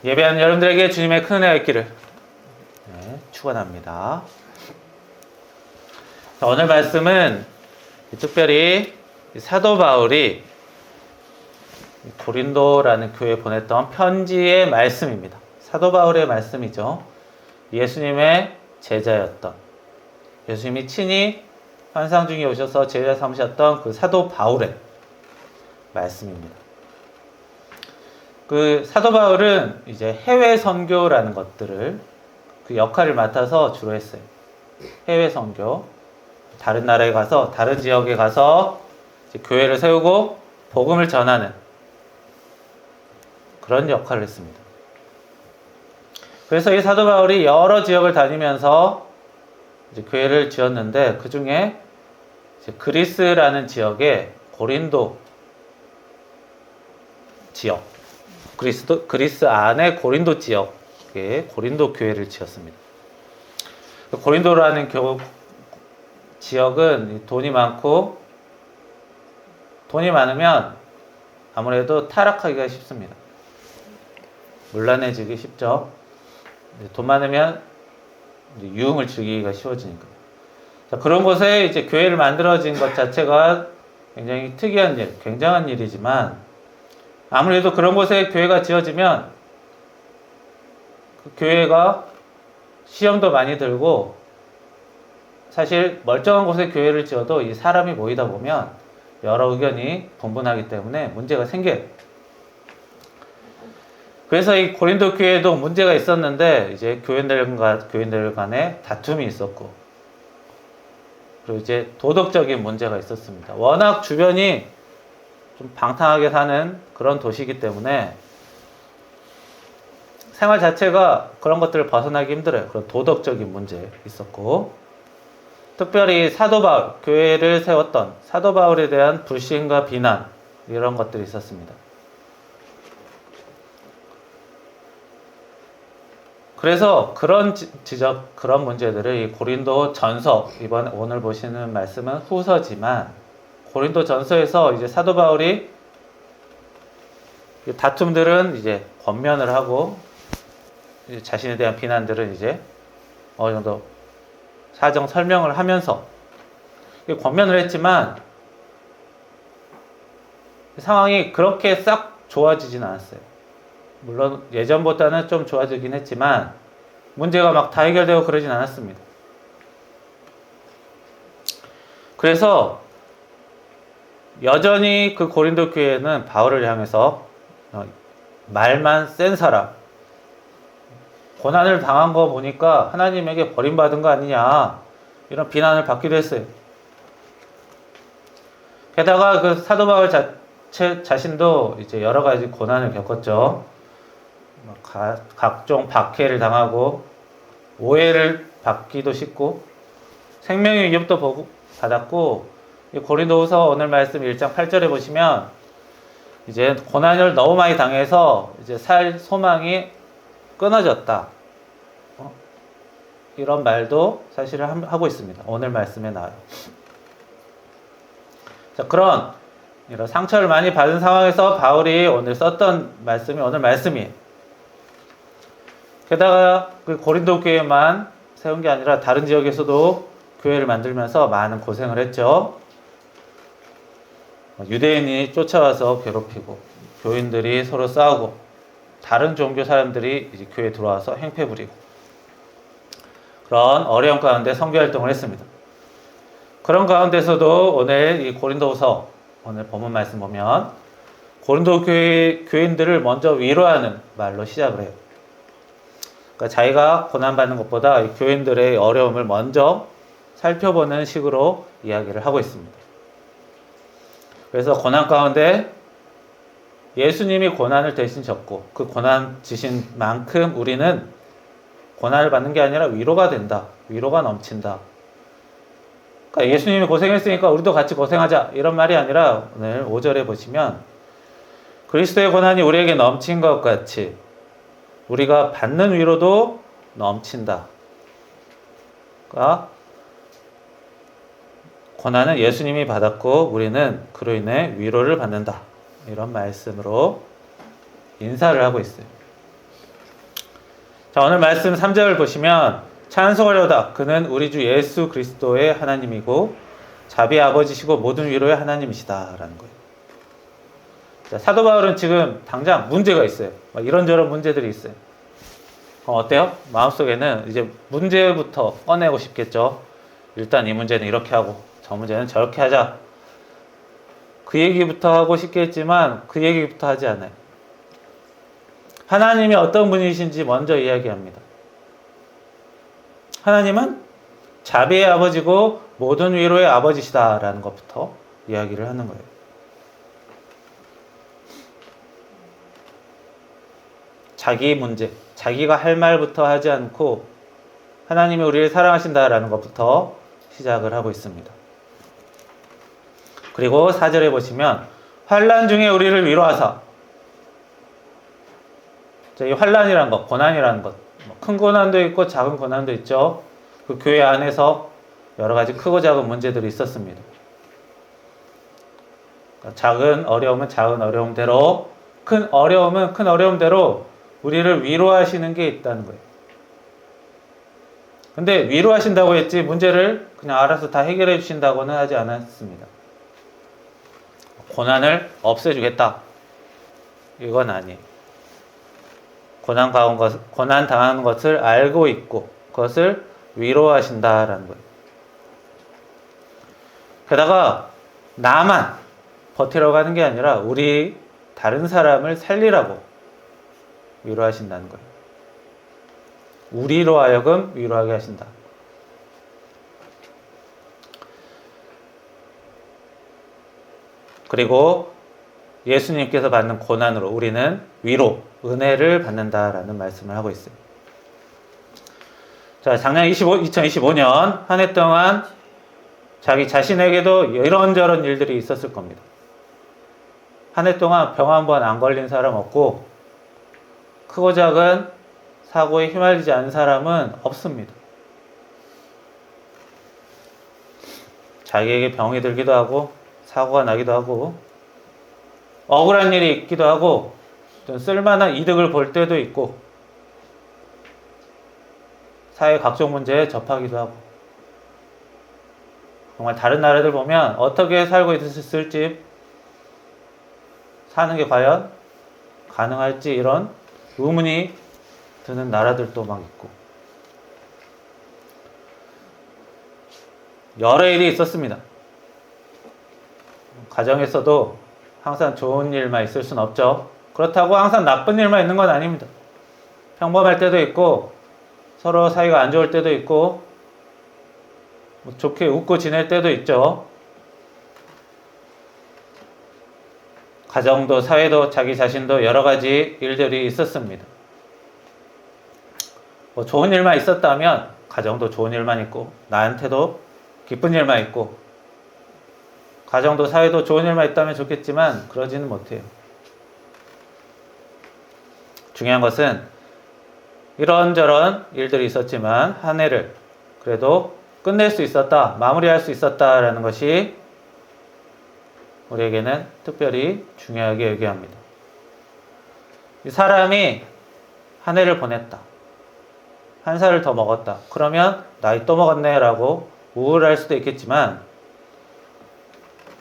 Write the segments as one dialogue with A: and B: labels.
A: 예배하는 여러분들에게 주님의 큰 은혜가 있기를 축원합니다. 오늘 말씀은 특별히 사도 바울이 고린도라는 교회에 보냈던 편지의 말씀입니다. 사도 바울의 말씀이죠. 예수님의 제자였던, 예수님이 친히 환상 중에 오셔서 제자 삼으셨던 그 사도 바울의 말씀입니다. 그 사도 바울은 이제 해외 선교라는 것들을 그 역할을 맡아서 주로 했어요. 해외 선교, 다른 나라에 가서, 다른 지역에 가서 이제 교회를 세우고 복음을 전하는 그런 역할을 했습니다. 그래서 이 사도 바울이 여러 지역을 다니면서 이제 교회를 지었는데, 그 중에 그리스라는 지역에 고린도 지역, 그리스 안에 고린도 지역에 고린도 교회를 지었습니다. 고린도라는 지역은 돈이 많고, 돈이 많으면 아무래도 타락하기가 쉽습니다. 문란해지기 쉽죠. 돈 많으면 유흥을 즐기기가 쉬워지니까. 자, 그런 곳에 이제 교회를 만들어진 것 자체가 굉장히 특이한 일, 굉장한 일이지만, 아무래도 그런 곳에 교회가 지어지면 그 교회가 시험도 많이 들고, 사실 멀쩡한 곳에 교회를 지어도 이 사람이 모이다 보면 여러 의견이 분분하기 때문에 문제가 생겨요. 그래서 이 고린도 교회도 문제가 있었는데, 이제 교인들 간에 다툼이 있었고, 그리고 이제 도덕적인 문제가 있었습니다. 워낙 주변이 좀 방탕하게 사는 그런 도시이기 때문에 생활 자체가 그런 것들을 벗어나기 힘들어요. 그런 도덕적인 문제 있었고, 특별히 사도 바울, 교회를 세웠던 사도 바울에 대한 불신과 비난, 이런 것들이 있었습니다. 그래서 그런 그런 문제들을 이 고린도 전서, 오늘 보시는 말씀은 후서지만, 고린도 전서에서 이제 사도 바울이 다툼들은 이제 권면을 하고, 자신에 대한 비난들은 이제 어느 정도 사정 설명을 하면서 권면을 했지만, 상황이 그렇게 싹 좋아지진 않았어요. 물론 예전보다는 좀 좋아지긴 했지만 문제가 막 다 해결되고 그러진 않았습니다. 그래서 여전히 그 고린도 교회는 바울을 향해서 말만 센 사람, 고난을 당한 거 보니까 하나님에게 버림받은 거 아니냐, 이런 비난을 받기도 했어요. 게다가 그 사도 바울 자신도 이제 여러 가지 고난을 겪었죠. 각종 박해를 당하고 오해를 받기도 쉽고 생명의 위협도 받았고, 고린도후서 오늘 말씀 1장 8절에 보시면 이제 고난을 너무 많이 당해서 이제 살 소망이 끊어졌다, 이런 말도 사실을 하고 있습니다. 오늘 말씀에 나와요. 자, 이런 상처를 많이 받은 상황에서 바울이 오늘 썼던 말씀이 오늘 말씀이에요. 게다가 그 고린도 교회만 세운 게 아니라 다른 지역에서도 교회를 만들면서 많은 고생을 했죠. 유대인이 쫓아와서 괴롭히고, 교인들이 서로 싸우고, 다른 종교 사람들이 이제 교회에 들어와서 행패 부리고, 그런 어려움 가운데 선교 활동을 했습니다. 그런 가운데서도 오늘 이 고린도후서 오늘 본문 말씀 보면 고린도 교인들을 먼저 위로하는 말로 시작을 해요. 그러니까 자기가 고난받는 것보다 이 교인들의 어려움을 먼저 살펴보는 식으로 이야기를 하고 있습니다. 그래서 고난 가운데 예수님이 고난을 대신 졌고, 그 고난 지신 만큼 우리는 고난을 받는 게 아니라 위로가 된다, 위로가 넘친다. 그러니까 예수님이 고생했으니까 우리도 같이 고생하자, 이런 말이 아니라 오늘 5절에 보시면 그리스도의 고난이 우리에게 넘친 것 같이 우리가 받는 위로도 넘친다. 그러니까 고난은 예수님이 받았고 우리는 그로 인해 위로를 받는다, 이런 말씀으로 인사를 하고 있어요. 자, 오늘 말씀 3절 보시면 찬송하려다 그는 우리 주 예수 그리스도의 하나님이고 자비의 아버지시고 모든 위로의 하나님이시다 라는 거예요. 자, 사도 바울은 지금 당장 문제가 있어요. 막 이런저런 문제들이 있어요. 어때요? 마음속에는 이제 문제부터 꺼내고 싶겠죠. 일단 이 문제는 이렇게 하고 저 문제는 저렇게 하자. 그 얘기부터 하고 싶겠지만 그 얘기부터 하지 않아요. 하나님이 어떤 분이신지 먼저 이야기합니다. 하나님은 자비의 아버지고 모든 위로의 아버지시다라는 것부터 이야기를 하는 거예요. 자기 문제, 자기가 할 말부터 하지 않고 하나님이 우리를 사랑하신다라는 것부터 시작을 하고 있습니다. 그리고 4절에 보시면 환난 중에 우리를 위로하사. 자, 이 환난이라는 것, 고난이라는 것, 큰 고난도 있고 작은 고난도 있죠. 그 교회 안에서 여러 가지 크고 작은 문제들이 있었습니다. 작은 어려움은 작은 어려움대로, 큰 어려움은 큰 어려움대로 우리를 위로하시는 게 있다는 거예요. 근데 위로하신다고 했지 문제를 그냥 알아서 다 해결해 주신다고는 하지 않았습니다. 고난을 없애주겠다. 이건 아니에요. 고난 당하는 것을 알고 있고 그것을 위로하신다라는 거예요. 게다가 나만 버티려고 하는 게 아니라 우리 다른 사람을 살리라고 위로하신다는 거예요. 우리로 하여금 위로하게 하신다. 그리고 예수님께서 받는 고난으로 우리는 위로, 은혜를 받는다라는 말씀을 하고 있어요. 자, 작년 2025년 한 해 동안 자기 자신에게도 이런저런 일들이 있었을 겁니다. 한 해 동안 병 한 번 안 걸린 사람 없고 크고 작은 사고에 휘말리지 않은 사람은 없습니다. 자기에게 병이 들기도 하고 사고가 나기도 하고 억울한 일이 있기도 하고 좀 쓸만한 이득을 볼 때도 있고 사회 각종 문제에 접하기도 하고 정말 다른 나라들 보면 어떻게 살고 있을지 사는 게 과연 가능할지 이런 의문이 드는 나라들도 막 있고 여러 일이 있었습니다. 가정에서도 항상 좋은 일만 있을 수는 없죠. 그렇다고 항상 나쁜 일만 있는 건 아닙니다. 평범할 때도 있고 서로 사이가 안 좋을 때도 있고 좋게 웃고 지낼 때도 있죠. 가정도 사회도 자기 자신도 여러 가지 일들이 있었습니다. 좋은 일만 있었다면 가정도 좋은 일만 있고 나한테도 기쁜 일만 있고 가정도 사회도 좋은 일만 있다면 좋겠지만 그러지는 못해요. 중요한 것은 이런저런 일들이 있었지만 한 해를 그래도 끝낼 수 있었다, 마무리할 수 있었다라는 것이 우리에게는 특별히 중요하게 얘기합니다. 이 사람이 한 해를 보냈다. 한 살을 더 먹었다. 그러면 나이 또 먹었네 라고 우울할 수도 있겠지만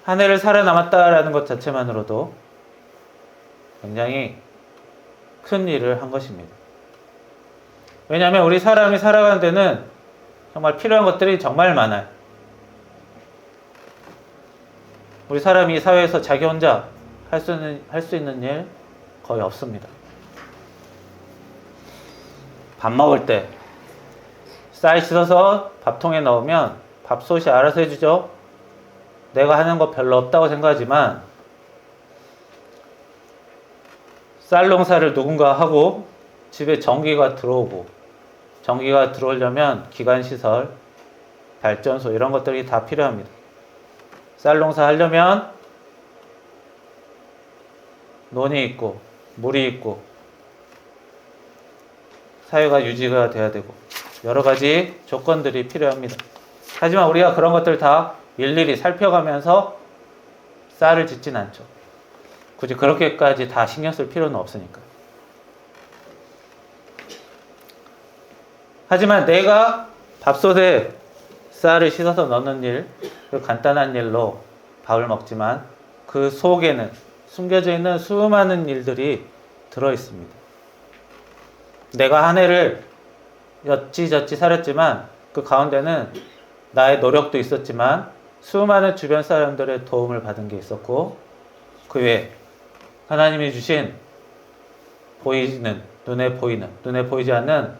A: 한 해를 살아남았다라는 것 자체만으로도 굉장히 큰 일을 한 것입니다. 왜냐하면 우리 사람이 살아가는 데는 정말 필요한 것들이 정말 많아요. 우리 사람이 사회에서 자기 혼자 할 수 있는 일 거의 없습니다. 밥 먹을 때 쌀 씻어서 밥통에 넣으면 밥솥이 알아서 해주죠. 내가 하는 거 별로 없다고 생각하지만 쌀 농사를 누군가 하고 집에 전기가 들어오고 전기가 들어오려면 기관시설, 발전소 이런 것들이 다 필요합니다. 쌀 농사 하려면 논이 있고 물이 있고 사회가 유지가 돼야 되고 여러 가지 조건들이 필요합니다. 하지만 우리가 그런 것들 다 일일이 살펴가면서 쌀을 짓진 않죠. 굳이 그렇게까지 다 신경 쓸 필요는 없으니까. 하지만 내가 밥솥에 쌀을 씻어서 넣는 일, 그 간단한 일로 밥을 먹지만 그 속에는 숨겨져 있는 수많은 일들이 들어 있습니다. 내가 한 해를 여찌저찌 살았지만 그 가운데는 나의 노력도 있었지만 수많은 주변 사람들의 도움을 받은 게 있었고, 그 외에 하나님이 주신 눈에 보이지 않는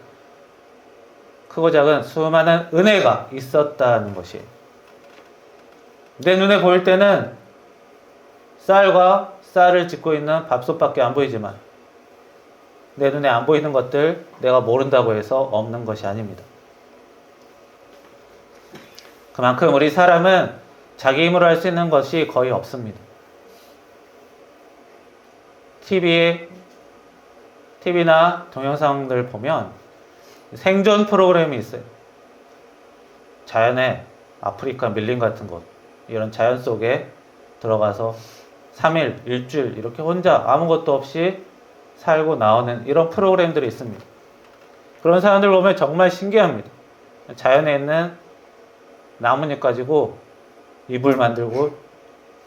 A: 크고 작은 수많은 은혜가 있었다는 것이에요. 내 눈에 보일 때는 쌀과 쌀을 짓고 있는 밥솥밖에 안 보이지만 내 눈에 안 보이는 것들, 내가 모른다고 해서 없는 것이 아닙니다. 그만큼 우리 사람은 자기 힘으로 할 수 있는 것이 거의 없습니다. TV나 동영상들 보면 생존 프로그램이 있어요. 자연의 아프리카 밀림 같은 곳, 이런 자연 속에 들어가서 3일, 일주일 이렇게 혼자 아무것도 없이 살고 나오는 이런 프로그램들이 있습니다. 그런 사람들 보면 정말 신기합니다. 자연에 있는 나뭇잎 가지고 이불 만들고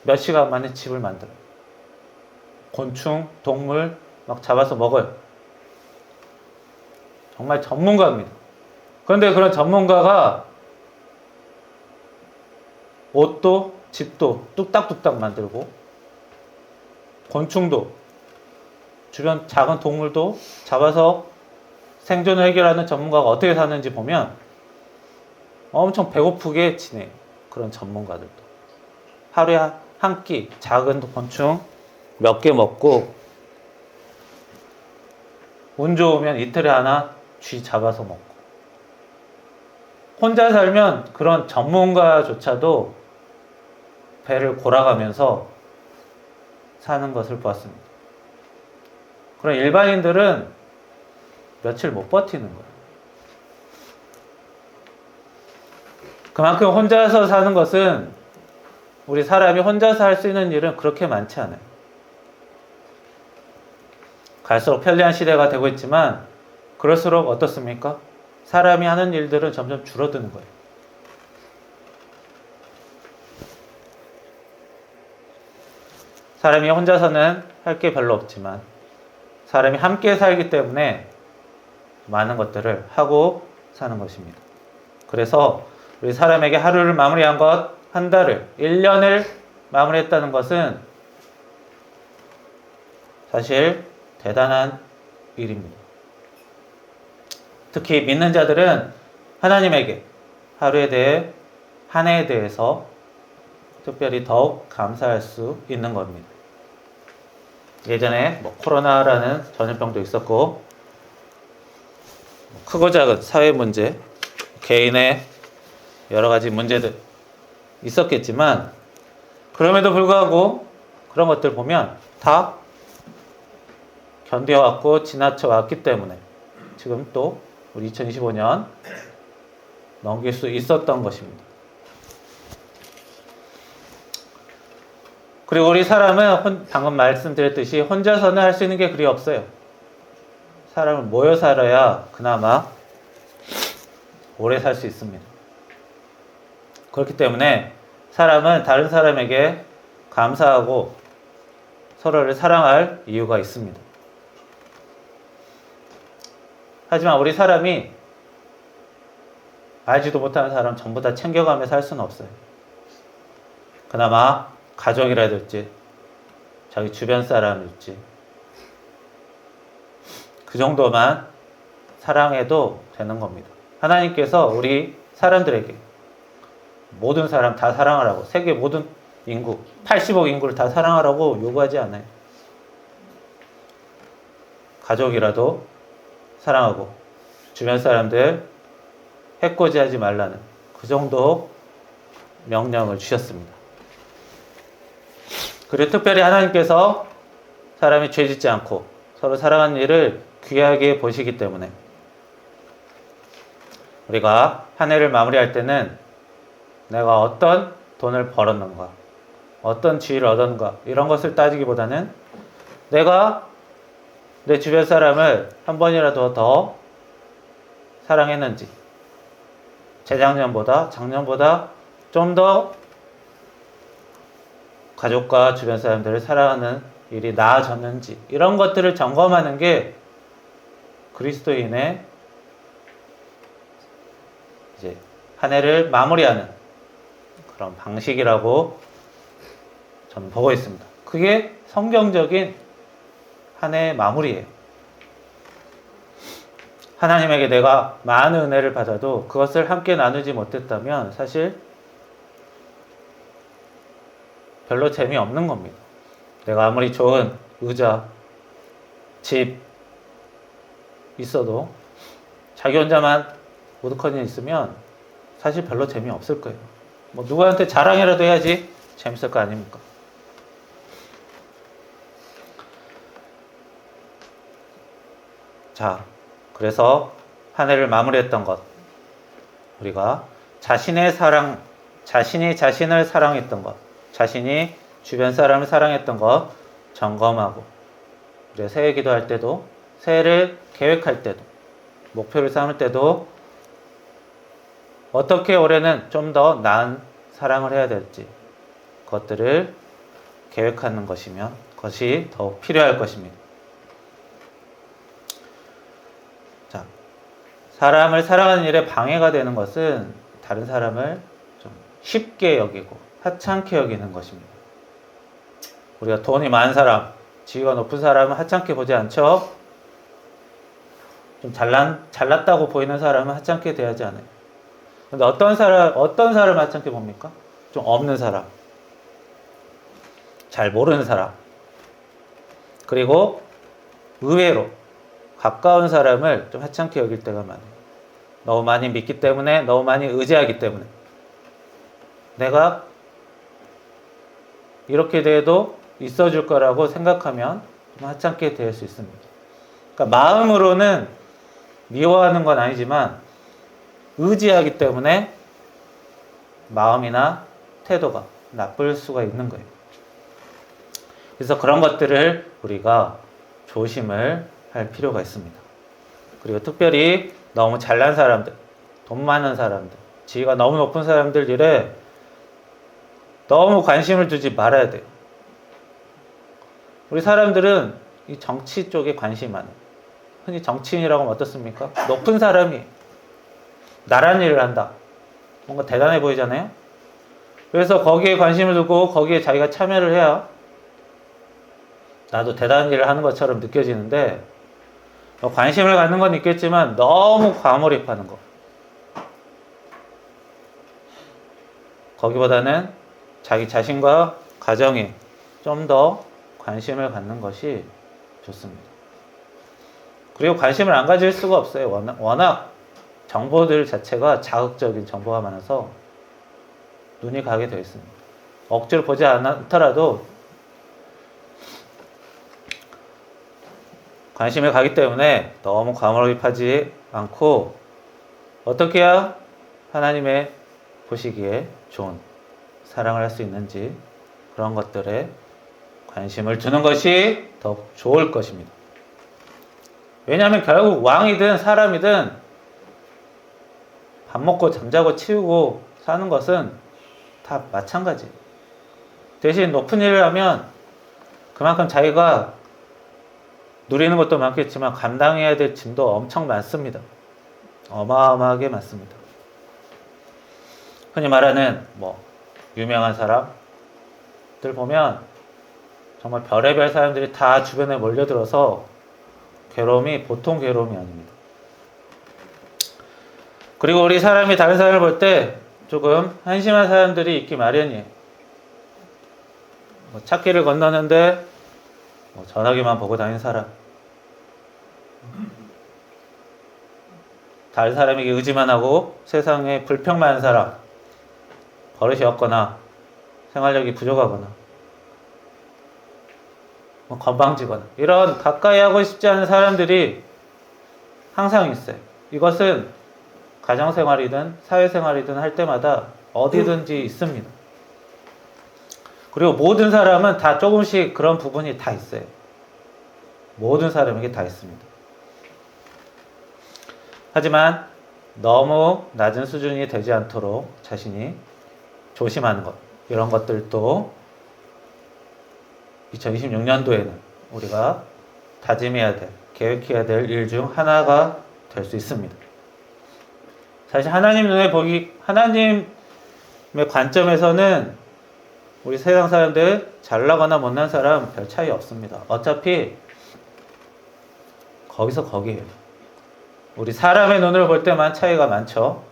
A: 몇 시간 만에 집을 만들어요. 곤충, 동물 막 잡아서 먹어요. 정말 전문가입니다. 그런데 그런 전문가가 옷도 집도 뚝딱뚝딱 만들고 곤충도 주변 작은 동물도 잡아서 생존을 해결하는 전문가가 어떻게 사는지 보면 엄청 배고프게 지내요. 그런 전문가들도 하루에 한 끼 작은 곤충 몇 개 먹고 운 좋으면 이틀에 하나 쥐 잡아서 먹고, 혼자 살면 그런 전문가조차도 배를 골아가면서 사는 것을 보았습니다. 그런 일반인들은 며칠 못 버티는 거예요. 그만큼 혼자서 사는 것은, 우리 사람이 혼자서 할 수 있는 일은 그렇게 많지 않아요. 갈수록 편리한 시대가 되고 있지만 그럴수록 어떻습니까? 사람이 하는 일들은 점점 줄어드는 거예요. 사람이 혼자서는 할 게 별로 없지만 사람이 함께 살기 때문에 많은 것들을 하고 사는 것입니다. 그래서 우리 사람에게 하루를 마무리한 것, 한 달을, 1년을 마무리했다는 것은 사실 대단한 일입니다. 특히 믿는 자들은 하나님에게 하루에 대해, 한 해에 대해서 특별히 더욱 감사할 수 있는 겁니다. 예전에 코로나라는 전염병도 있었고, 크고 작은 사회 문제, 개인의 여러 가지 문제들 있었겠지만, 그럼에도 불구하고 그런 것들 보면 다 견뎌왔고 지나쳐왔기 때문에 지금 또 우리 2025년 넘길 수 있었던 것입니다. 그리고 우리 사람은 방금 말씀드렸듯이 혼자서는 할 수 있는 게 그리 없어요. 사람은 모여 살아야 그나마 오래 살 수 있습니다. 그렇기 때문에 사람은 다른 사람에게 감사하고 서로를 사랑할 이유가 있습니다. 하지만 우리 사람이 알지도 못하는 사람 전부 다 챙겨가며 살 수는 없어요. 그나마 가족이라든지 자기 주변 사람일지 그 정도만 사랑해도 되는 겁니다. 하나님께서 우리 사람들에게 모든 사람 다 사랑하라고, 세계 모든 인구 80억 인구를 다 사랑하라고 요구하지 않아요. 가족이라도 사랑하고 주변 사람들 해코지하지 말라는 그 정도 명령을 주셨습니다. 그리고 특별히 하나님께서 사람이 죄짓지 않고 서로 사랑하는 일을 귀하게 보시기 때문에 우리가 한 해를 마무리할 때는 내가 어떤 돈을 벌었는가, 어떤 지위를 얻었는가, 이런 것을 따지기보다는 내가 내 주변 사람을 한 번이라도 더 사랑했는지, 재작년보다, 작년보다 좀 더 가족과 주변 사람들을 사랑하는 일이 나아졌는지, 이런 것들을 점검하는 게 그리스도인의 이제 한 해를 마무리하는 그런 방식이라고 저는 보고 있습니다. 그게 성경적인 한 해의 마무리예요. 하나님에게 내가 많은 은혜를 받아도 그것을 함께 나누지 못했다면 사실 별로 재미없는 겁니다. 내가 아무리 좋은 의자, 집 있어도 자기 혼자만 우두커니 있으면 사실 별로 재미없을 거예요. 뭐 누구한테 자랑이라도 해야지 재밌을 거 아닙니까? 자, 그래서 한 해를 마무리했던 것, 우리가 자신이 자신을 사랑했던 것, 자신이 주변 사람을 사랑했던 것 점검하고, 우리가 새해 기도할 때도, 새해를 계획할 때도, 목표를 삼을 때도 어떻게 올해는 좀 더 나은 사랑을 해야 될지 그것들을 계획하는 것이 더 필요할 것입니다. 자, 사람을 사랑하는 일에 방해가 되는 것은 다른 사람을 좀 쉽게 여기고 하찮게 여기는 것입니다. 우리가 돈이 많은 사람, 지위가 높은 사람은 하찮게 보지 않죠? 좀 잘났다고 보이는 사람은 하찮게 대하지 않아요. 근데 어떤 사람 하찮게 봅니까? 좀 없는 사람, 잘 모르는 사람, 그리고 의외로 가까운 사람을 좀 하찮게 여길 때가 많아요. 너무 많이 믿기 때문에, 너무 많이 의지하기 때문에 내가 이렇게 돼도 있어줄 거라고 생각하면 좀 하찮게 대할 수 있습니다. 그러니까 마음으로는 미워하는 건 아니지만 의지하기 때문에 마음이나 태도가 나쁠 수가 있는 거예요. 그래서 그런 것들을 우리가 조심을 할 필요가 있습니다. 그리고 특별히 너무 잘난 사람들, 돈 많은 사람들, 지위가 너무 높은 사람들 일에 너무 관심을 두지 말아야 돼요. 우리 사람들은 이 정치 쪽에 관심이 많아요. 흔히 정치인이라고 하면 어떻습니까? 높은 사람이 나란 일을 한다. 뭔가 대단해 보이잖아요? 그래서 거기에 관심을 두고 거기에 자기가 참여를 해야 나도 대단한 일을 하는 것처럼 느껴지는데, 관심을 갖는 건 있겠지만 너무 과몰입하는 거. 거기보다는 자기 자신과 가정에 좀 더 관심을 갖는 것이 좋습니다. 그리고 관심을 안 가질 수가 없어요. 워낙 정보들 자체가 자극적인 정보가 많아서 눈이 가게 되어 있습니다. 억지로 보지 않더라도 관심을 가기 때문에 너무 과몰입하지 않고 어떻게 해야 하나님의 보시기에 좋은 사랑을 할 수 있는지 그런 것들에 관심을 두는 것이 더 좋을 것입니다. 왜냐하면 결국 왕이든 사람이든 밥 먹고 잠자고 치우고 사는 것은 다 마찬가지예요. 대신 높은 일을 하면 그만큼 자기가 누리는 것도 많겠지만 감당해야 될 짐도 엄청 많습니다. 어마어마하게 많습니다. 흔히 말하는 유명한 사람들 보면 정말 별의별 사람들이 다 주변에 몰려들어서 괴로움이 보통 괴로움이 아닙니다. 그리고 우리 사람이 다른 사람을 볼 때 조금 한심한 사람들이 있기 마련이에요. 찾기를 건너는데 전화기만 보고 다니는 사람, 다른 사람에게 의지만 하고 세상에 불평 많은 사람, 버릇이 없거나 생활력이 부족하거나 건방지거나 이런 가까이 하고 싶지 않은 사람들이 항상 있어요. 이것은 가정생활이든 사회생활이든 할 때마다 어디든지 있습니다. 그리고 모든 사람은 다 조금씩 그런 부분이 다 있어요. 모든 사람에게 다 있습니다. 하지만 너무 낮은 수준이 되지 않도록 자신이 조심하는 것, 이런 것들도 2026년도에는 우리가 다짐해야 될, 계획해야 될 일 중 하나가 될 수 있습니다. 사실 하나님 눈에 하나님의 관점에서는 우리 세상 사람들 잘나거나 못난 사람 별 차이 없습니다. 어차피 거기서 거기에요. 우리 사람의 눈을 볼 때만 차이가 많죠.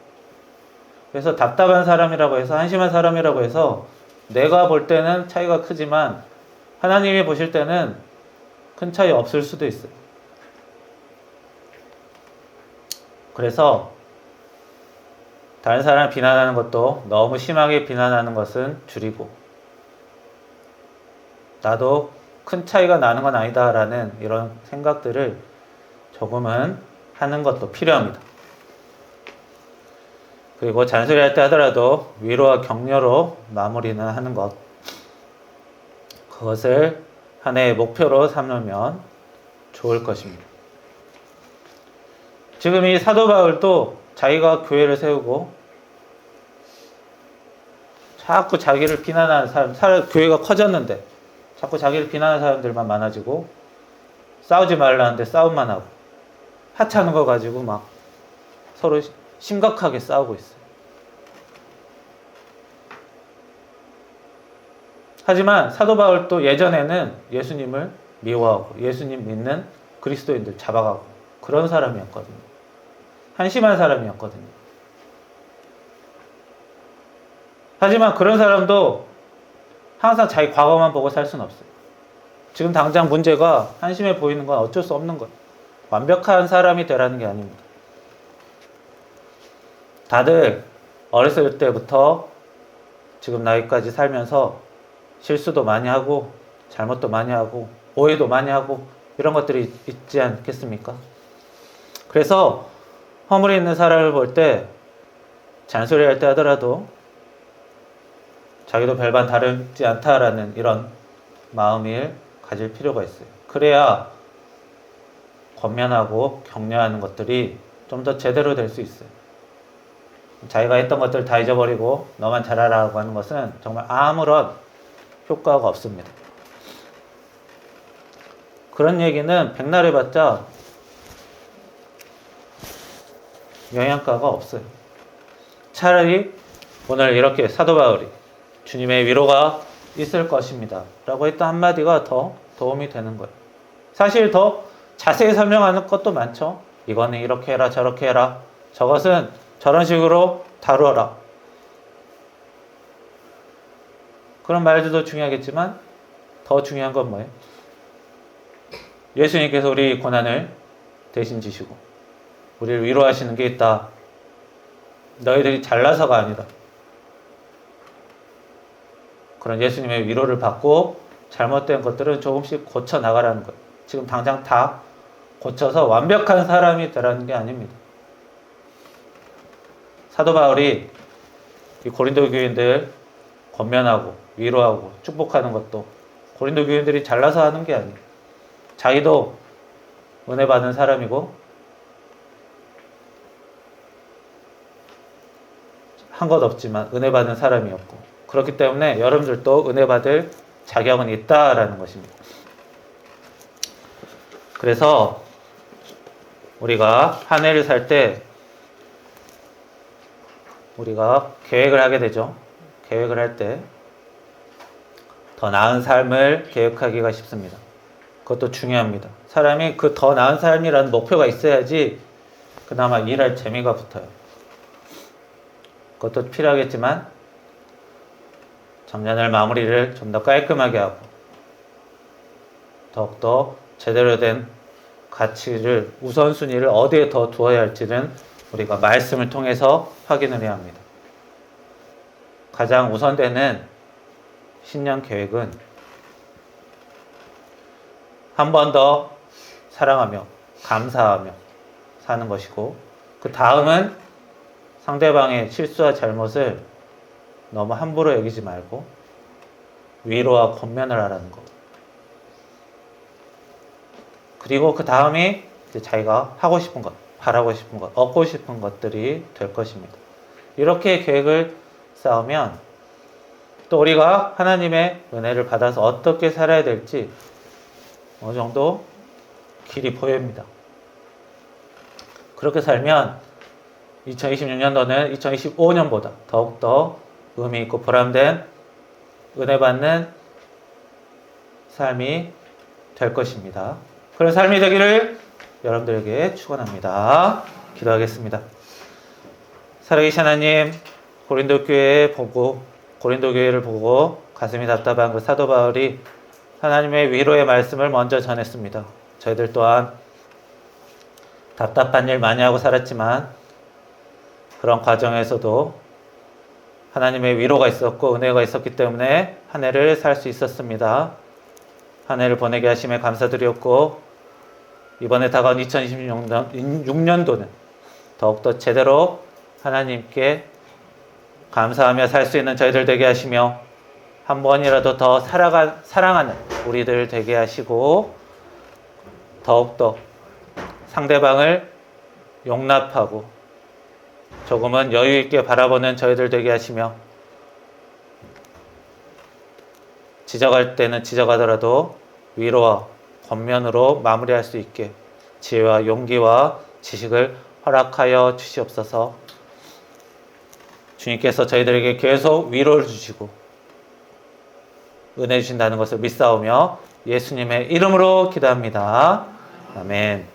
A: 그래서 답답한 사람이라고 해서, 한심한 사람이라고 해서 내가 볼 때는 차이가 크지만 하나님이 보실 때는 큰 차이 없을 수도 있어요. 그래서 다른 사람을 비난하는 것도, 너무 심하게 비난하는 것은 줄이고, 나도 큰 차이가 나는 건 아니다 라는 이런 생각들을 조금은 하는 것도 필요합니다. 그리고 잔소리 할 때 하더라도 위로와 격려로 마무리는 하는 것, 그것을 한 해의 목표로 삼으면 좋을 것입니다. 지금 이 사도 바울도 자기가 교회를 세우고 자꾸 자기를 비난하는 교회가 커졌는데 자꾸 자기를 비난하는 사람들만 많아지고, 싸우지 말라는데 싸움만 하고, 하찮은 거 가지고 막 서로 심각하게 싸우고 있어요. 하지만 사도 바울도 예전에는 예수님을 미워하고 예수님 믿는 그리스도인들 잡아가고 그런 사람이었거든요. 한심한 사람이었거든요. 하지만 그런 사람도 항상 자기 과거만 보고 살 수는 없어요. 지금 당장 문제가 한심해 보이는 건 어쩔 수 없는 거예요. 완벽한 사람이 되라는 게 아닙니다. 다들 어렸을 때부터 지금 나이까지 살면서 실수도 많이 하고 잘못도 많이 하고 오해도 많이 하고 이런 것들이 있지 않겠습니까? 그래서 허물이 있는 사람을 볼 때 잔소리 할 때 하더라도 자기도 별반 다르지 않다라는 이런 마음을 가질 필요가 있어요. 그래야 권면하고 격려하는 것들이 좀 더 제대로 될 수 있어요. 자기가 했던 것들 다 잊어버리고 너만 잘하라고 하는 것은 정말 아무런 효과가 없습니다. 그런 얘기는 백날 해봤자 영양가가 없어요. 차라리 오늘 이렇게 사도 바울이 주님의 위로가 있을 것입니다 라고 했던 한마디가 더 도움이 되는 거예요. 사실 더 자세히 설명하는 것도 많죠. 이거는 이렇게 해라, 저렇게 해라, 저것은 저런 식으로 다루어라, 그런 말들도 중요하겠지만 더 중요한 건 뭐예요? 예수님께서 우리 고난을 대신 지시고 우리를 위로하시는 게 있다. 너희들이 잘나서가 아니다. 그런 예수님의 위로를 받고 잘못된 것들은 조금씩 고쳐 나가라는 거예요. 지금 당장 다 고쳐서 완벽한 사람이 되라는 게 아닙니다. 사도 바울이 이 고린도 교인들 권면하고 위로하고 축복하는 것도 고린도 교인들이 잘나서 하는 게 아니에요. 자기도 은혜 받은 사람이고 한 것 없지만 은혜 받은 사람이었고, 그렇기 때문에 여러분들도 은혜 받을 자격은 있다라는 것입니다. 그래서 우리가 한 해를 살 때 우리가 계획을 하게 되죠. 계획을 할 때 더 나은 삶을 계획하기가 쉽습니다. 그것도 중요합니다. 사람이 그 더 나은 삶이라는 목표가 있어야지 그나마 일할 재미가 붙어요. 그것도 필요하겠지만 작년을 마무리를 좀 더 깔끔하게 하고 더욱더 제대로 된 가치를, 우선순위를 어디에 더 두어야 할지는 우리가 말씀을 통해서 확인을 해야 합니다. 가장 우선되는 신년 계획은 한 번 더 사랑하며 감사하며 사는 것이고, 그 다음은 상대방의 실수와 잘못을 너무 함부로 여기지 말고 위로와 권면을 하라는 것. 그리고 그 다음이 이제 자기가 하고 싶은 것, 바라고 싶은 것, 얻고 싶은 것들이 될 것입니다. 이렇게 계획을 쌓으면 또 우리가 하나님의 은혜를 받아서 어떻게 살아야 될지 어느 정도 길이 보입니다. 그렇게 살면 2026년도는 2025년보다 더욱더 의미 있고 보람된 은혜 받는 삶이 될 것입니다. 그런 삶이 되기를 여러분들에게 축원합니다. 기도하겠습니다. 살아계신 하나님, 고린도 교회를 보고 가슴이 답답한 그 사도 바울이 하나님의 위로의 말씀을 먼저 전했습니다. 저희들 또한 답답한 일 많이 하고 살았지만 그런 과정에서도 하나님의 위로가 있었고 은혜가 있었기 때문에 한 해를 살 수 있었습니다. 한 해를 보내게 하심에 감사드렸고 이번에 다가온 2026년도는 더욱더 제대로 하나님께 감사하며 살 수 있는 저희들 되게 하시며 한 번이라도 더 사랑하는 우리들 되게 하시고 더욱더 상대방을 용납하고 조금은 여유 있게 바라보는 저희들 되게 하시며 지적할 때는 지적하더라도 위로와 권면으로 마무리할 수 있게 지혜와 용기와 지식을 허락하여 주시옵소서. 주님께서 저희들에게 계속 위로를 주시고 은혜 주신다는 것을 믿사오며 예수님의 이름으로 기도합니다. 아멘.